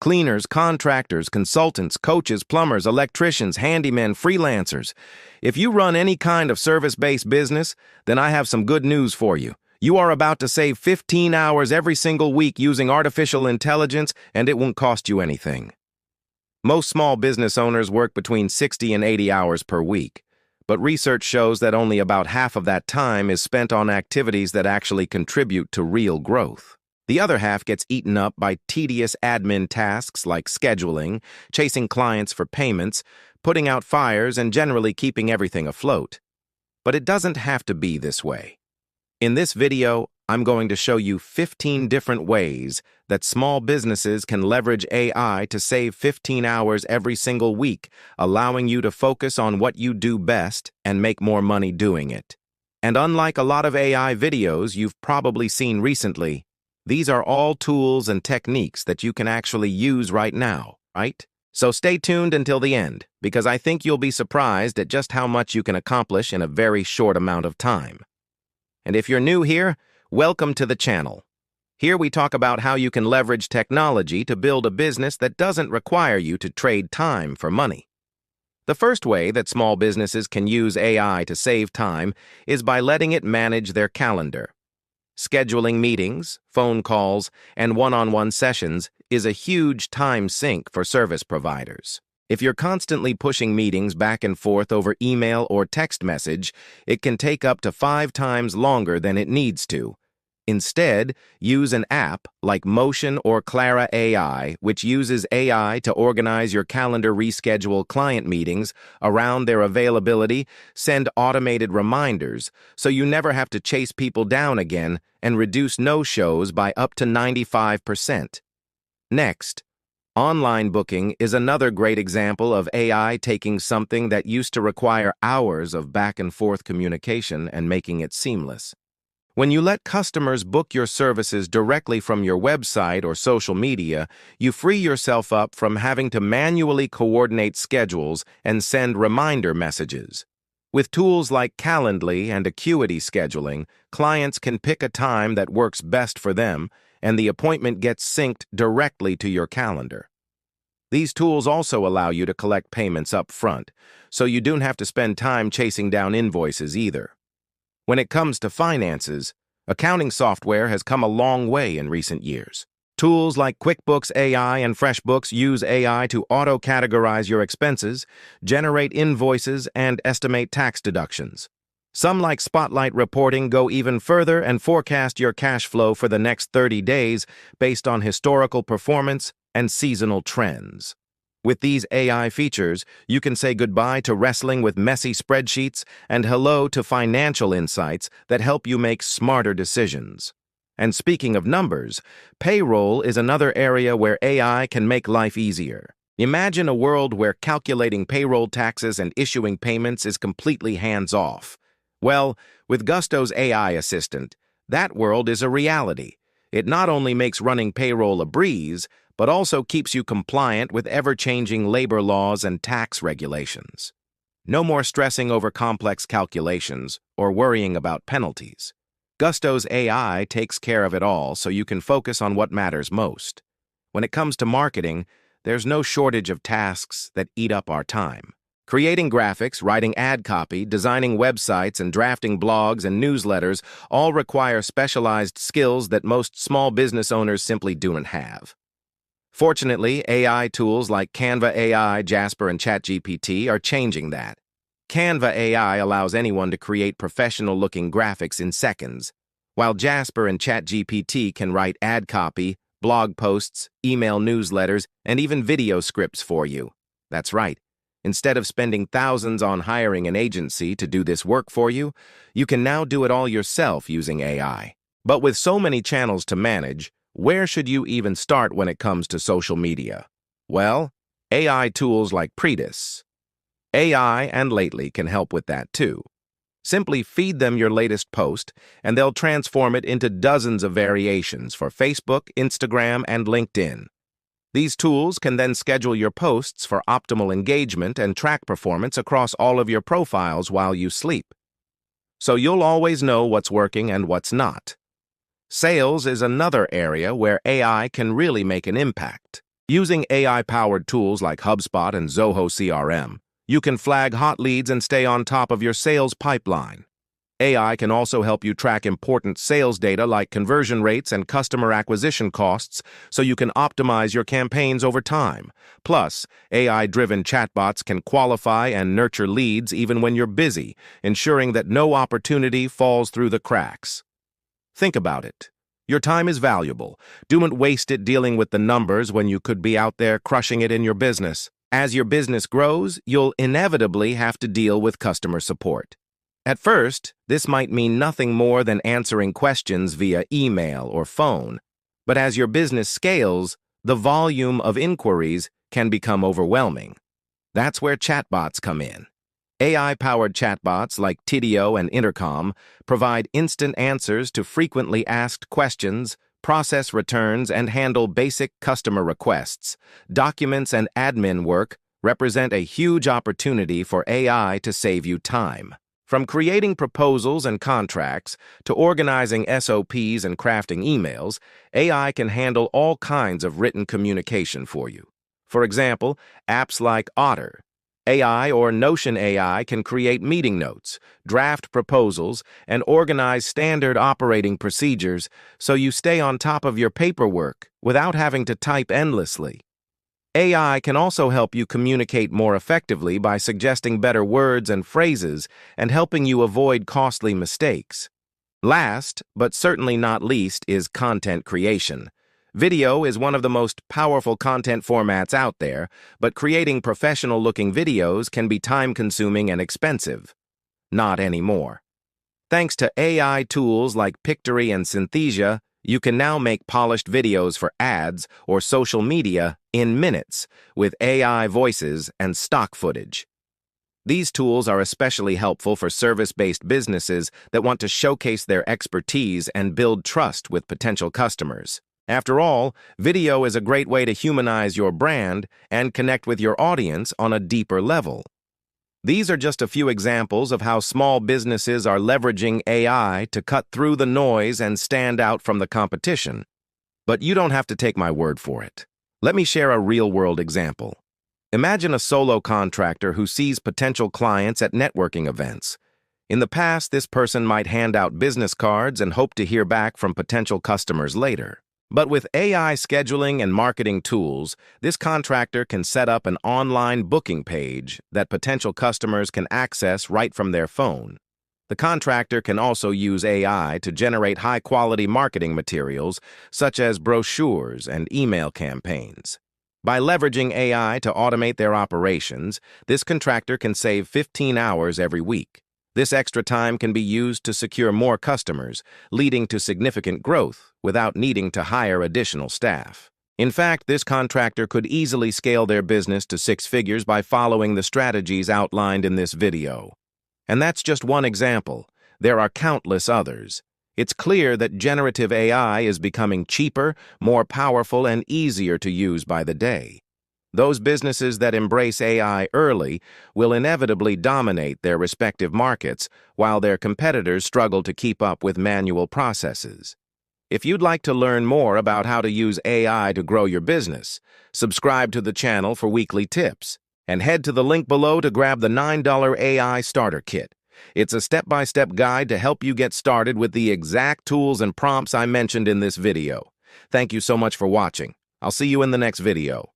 Cleaners, contractors, consultants, coaches, plumbers, electricians, handymen, freelancers. If you run any kind of service-based business, then I have some good news for you. You are about to save 15 hours every single week using artificial intelligence, and it won't cost you anything. Most small business owners work between 60 and 80 hours per week, but research shows that only about half of that time is spent on activities that actually contribute to real growth. The other half gets eaten up by tedious admin tasks like scheduling, chasing clients for payments, putting out fires, and generally keeping everything afloat. But it doesn't have to be this way. In this video, I'm going to show you 15 different ways that small businesses can leverage AI to save 15 hours every single week, allowing you to focus on what you do best and make more money doing it. And unlike a lot of AI videos you've probably seen recently, these are all tools and techniques that you can actually use right now, right? So stay tuned until the end, because I think you'll be surprised at just how much you can accomplish in a very short amount of time. And if you're new here, welcome to the channel. Here we talk about how you can leverage technology to build a business that doesn't require you to trade time for money. The first way that small businesses can use AI to save time is by letting it manage their calendar. Scheduling meetings, phone calls, and one-on-one sessions is a huge time sink for service providers. If you're constantly pushing meetings back and forth over email or text message, it can take up to 5 times longer than it needs to. Instead, use an app like Motion or Clara AI, which uses AI to organize your calendar, reschedule client meetings around their availability, send automated reminders so you never have to chase people down again, and reduce no-shows by up to 95%. Next, online booking is another great example of AI taking something that used to require hours of back-and-forth communication and making it seamless. When you let customers book your services directly from your website or social media, you free yourself up from having to manually coordinate schedules and send reminder messages. With tools like Calendly and Acuity Scheduling, clients can pick a time that works best for them, and the appointment gets synced directly to your calendar. These tools also allow you to collect payments up front, so you don't have to spend time chasing down invoices either. When it comes to finances, accounting software has come a long way in recent years. Tools like QuickBooks AI and FreshBooks use AI to auto-categorize your expenses, generate invoices, and estimate tax deductions. Some, like Spotlight Reporting, go even further and forecast your cash flow for the next 30 days based on historical performance and seasonal trends. With these AI features, you can say goodbye to wrestling with messy spreadsheets and hello to financial insights that help you make smarter decisions. And speaking of numbers, payroll is another area where AI can make life easier. Imagine a world where calculating payroll taxes and issuing payments is completely hands-off. Well, with Gusto's AI assistant, that world is a reality. It not only makes running payroll a breeze, but also keeps you compliant with ever-changing labor laws and tax regulations. No more stressing over complex calculations or worrying about penalties. Gusto's AI takes care of it all so you can focus on what matters most. When it comes to marketing, there's no shortage of tasks that eat up our time. Creating graphics, writing ad copy, designing websites, and drafting blogs and newsletters all require specialized skills that most small business owners simply don't have. Fortunately, AI tools like Canva AI, Jasper, and ChatGPT are changing that. Canva AI allows anyone to create professional-looking graphics in seconds, while Jasper and ChatGPT can write ad copy, blog posts, email newsletters, and even video scripts for you. That's right. Instead of spending thousands on hiring an agency to do this work for you, you can now do it all yourself using AI. But with so many channels to manage, where should you even start when it comes to social media? Well, AI tools like Pretis, AI and Lately can help with that too. Simply feed them your latest post, and they'll transform it into dozens of variations for Facebook, Instagram, and LinkedIn. These tools can then schedule your posts for optimal engagement and track performance across all of your profiles while you sleep. So you'll always know what's working and what's not. Sales is another area where AI can really make an impact. Using AI-powered tools like HubSpot and Zoho CRM, you can flag hot leads and stay on top of your sales pipeline. AI can also help you track important sales data like conversion rates and customer acquisition costs so you can optimize your campaigns over time. Plus, AI-driven chatbots can qualify and nurture leads even when you're busy, ensuring that no opportunity falls through the cracks. Think about it. Your time is valuable. Don't waste it dealing with the numbers when you could be out there crushing it in your business. As your business grows, you'll inevitably have to deal with customer support. At first, this might mean nothing more than answering questions via email or phone. But as your business scales, the volume of inquiries can become overwhelming. That's where chatbots come in. AI-powered chatbots like Tidio and Intercom provide instant answers to frequently asked questions, process returns, and handle basic customer requests. Documents and admin work represent a huge opportunity for AI to save you time. From creating proposals and contracts to organizing SOPs and crafting emails, AI can handle all kinds of written communication for you. For example, apps like Otter AI or Notion AI can create meeting notes, draft proposals, and organize standard operating procedures so you stay on top of your paperwork without having to type endlessly. AI can also help you communicate more effectively by suggesting better words and phrases and helping you avoid costly mistakes. Last, but certainly not least, is content creation. Video is one of the most powerful content formats out there, but creating professional-looking videos can be time-consuming and expensive. Not anymore. Thanks to AI tools like Pictory and Synthesia, you can now make polished videos for ads or social media in minutes with AI voices and stock footage. These tools are especially helpful for service-based businesses that want to showcase their expertise and build trust with potential customers. After all, video is a great way to humanize your brand and connect with your audience on a deeper level. These are just a few examples of how small businesses are leveraging AI to cut through the noise and stand out from the competition. But you don't have to take my word for it. Let me share a real-world example. Imagine a solo contractor who sees potential clients at networking events. In the past, this person might hand out business cards and hope to hear back from potential customers later. But with AI scheduling and marketing tools, this contractor can set up an online booking page that potential customers can access right from their phone. The contractor can also use AI to generate high-quality marketing materials, such as brochures and email campaigns. By leveraging AI to automate their operations, this contractor can save 15 hours every week. This extra time can be used to secure more customers, leading to significant growth without needing to hire additional staff. In fact, this contractor could easily scale their business to 6 figures by following the strategies outlined in this video. And that's just one example. There are countless others. It's clear that generative AI is becoming cheaper, more powerful, and easier to use by the day. Those businesses that embrace AI early will inevitably dominate their respective markets, while their competitors struggle to keep up with manual processes. If you'd like to learn more about how to use AI to grow your business, subscribe to the channel for weekly tips, and head to the link below to grab the $9 AI Starter Kit. It's a step-by-step guide to help you get started with the exact tools and prompts I mentioned in this video. Thank you so much for watching. I'll see you in the next video.